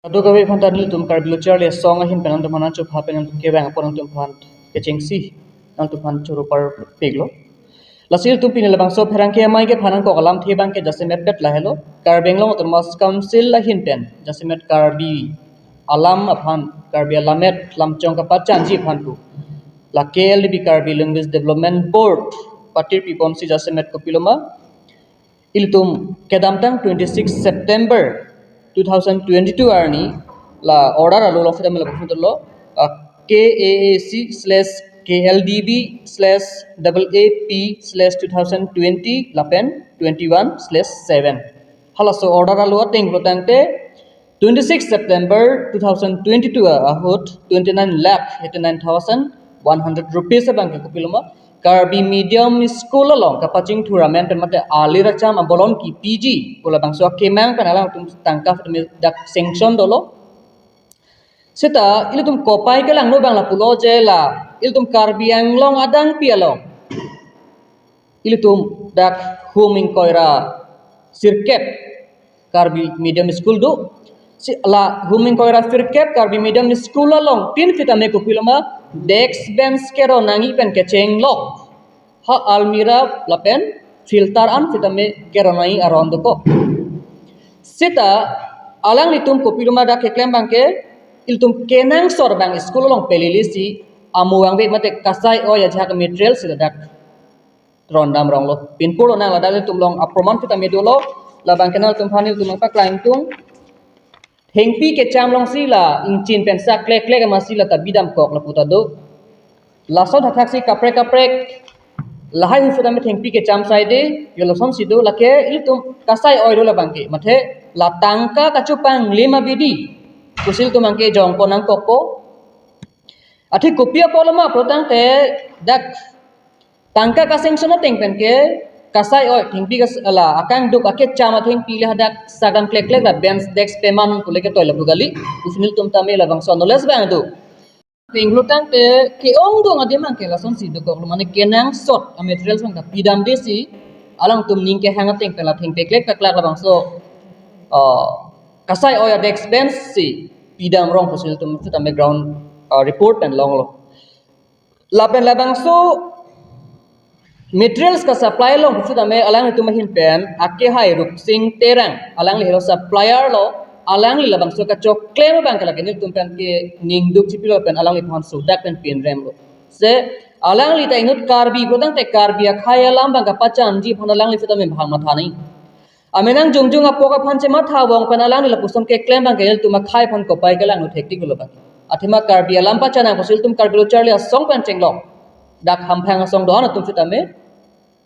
Aduh kami pantan tum karbi lucar le song ahin penang tum hanan cup hapen tum kebang apon tum pan kecengsi nang tum pan curu par peglo lasil tum pinil bang so Pherangke Amei Kephapon ko kalam the bang ke jasemet bet la hello karbeng long tum mas council la hin pen jasemet karbi alam aphan karbi alamet lam chong ka pachan ji phan tu la KLDB karbi language development board patir pipom si jasemet ko piloma iltum kedamtang 26 September 2022 arni la order alo lo fita mela lo KAAC/KLDB/AAP/2020 lapen 21/7 halaso order alo teng protangte 26 September 2022 ahut 29,89,100 rupees bang ke kupiloma Karbi medium school along kapacing tournament mate alira cham abolon ki PG pula bang so kemang panalang tum tangkaf dak sanction dolo seta ilutum kopai ke lang no bang la pulo je la ilutum karbi anglong adang pialong ilutum dak huming koira sirkep karbi medium school do si la huming koira sirkep karbi medium school along tin kita me kupiloma desk bench kero nangi pen keceng lock ha almira lapen filter an kita me kero nangi around ko sita alang litum kopiloma dak keklem bangke iltum kenang sor bang school long pelilisi amuang be mate kasai o ya jha material sida dak rondam rong lo pinpulo na la dal tum long aproman kita me dolo la bang kenal tum phanil tum pa klaim tung hengpi ke cham long si la inchin pensa klek klek ma si la ta bidam kok la puta do la so thak si kaprek lahai hu futa me hengpi ke cham sai de yo lo som si do la ke iltum kasai oi do la bangke mathe la tangka kachupang lima bidi kusil tu mangke jong ponang koko athi kopia polama protang te dak tangka ka sanction teng pen ke kasai oi thingpi ka ala akang duk ake chama thingpi le hadak sagam klek klek da bench desk peman kule ke toila bugali ufinil tum tame la bang so knowledge bang do tinglutang te ke ong do ngade mang ke la son si do ko mane kenang sot a materials bang ka pidam desi alang tum ning ke hanga teng pela thing klek klek la bang so kasai oi desk bench si pidam rong pusil tum futa me ground report pen long lo lapen labang so materials ka supply long futa me alang tu mahin pen ake hai rup sing terang alang li hero supplier lo alang li labang so ka chok claim bang kala kenil tum pen ke ning duk chipilo pen alang li phan so dak pen pin rem lo se alang li ta inut karbi godang te karbi khai alam bang ka pachan ji phan alang li futa me bhang ma thanai amenang jungjung apoka phanche ma thawong pen alang li lapusam ke claim bang kel tum khai phan ko pai kelang no thekti gulo bang athima karbi alam pachana ko sil tum karbi lo charli asong pen chenglong dak hamphang asong do na tum futa me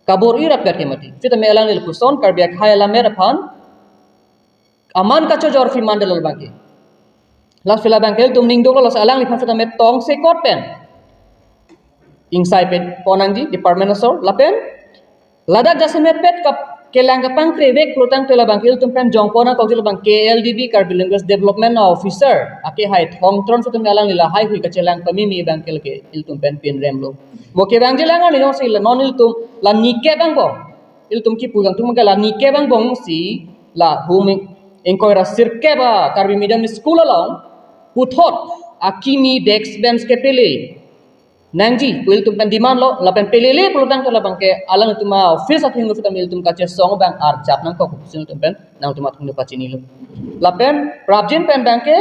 kabur irap berke mati fita me alang ilku son karbia khaya la mer phan aman kacho jor fi mandal bangke la fila bangkel tum ning dolo los alang li phan fita me tong se kot pen insai pet ponangji department asor la pen ladak jasemet pet kap kelang kapangkre vek plotang tela bangkel tum pen jong pona kok bang KLDB karbi language development officer ake hai thong tron fita me alang la hai hui ka chelang pami mi bangkel ke il tum pen pin rem lo moke bang jelang ni no si la non il tum la nike bang bong il tum ki pugang tum la nike bang bong si la huming engkoira sirke ba karbi medium school along puthot akimi dex bench ke pele nangji il tum pen demand lo la pen pelele pelutang la bang ke alang tuma office athing lo il tum ka che song bang ar chap nang ko sil tum pen nang tuma thung pa chini lo la pen prabjin pen bang ke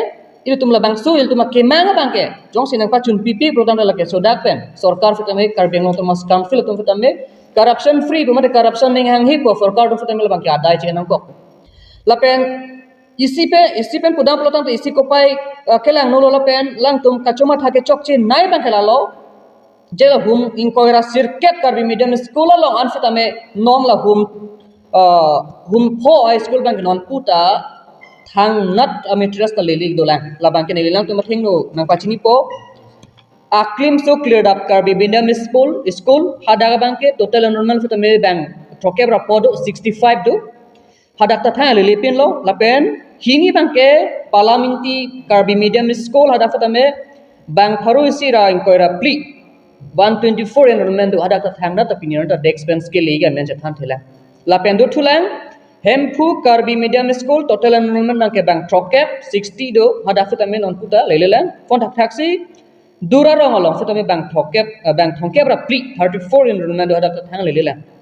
il tum la bang su il tum kemang bang ke jong sinang pa chun pipi pelutang la ke sodak pen sarkar fita me karbi ngong tum mas council tum fita me corruption free bumate corruption ning hang hi ko sarkar tum fita me la bang ke adai che nang ko la pen isi pen pudam pelutang isi ko pai kelang no la pen lang tum kachuma thake chok che nai bang kala lo jela hum inkoira sirket karbi medium school along an fita me nom la hum pho high school bang non puta thang nat materials ta leli dolang la bang ke nelilang tu mathing no nang pachini po aklim so cleared up karbi medium school hadaga bang ke total normal fita me bang thoke bra pod 65 do hadak ta thang leli pin lo la pen hini bang ke palaminti karbi medium school hadak fita me bang pharu sira inkoira pli 124 enrollment do hadak ta thang na ta pinir ta dex bench ke lega men than thela la pen do thulang Hemphu Karbi Medium School total enrollment nangke bang trokep 60 do hada fitame non puta lelelan font taxi dura rong along fitame bang trokep bang thongkep ra pri 34 enrollment do hada thang lelelan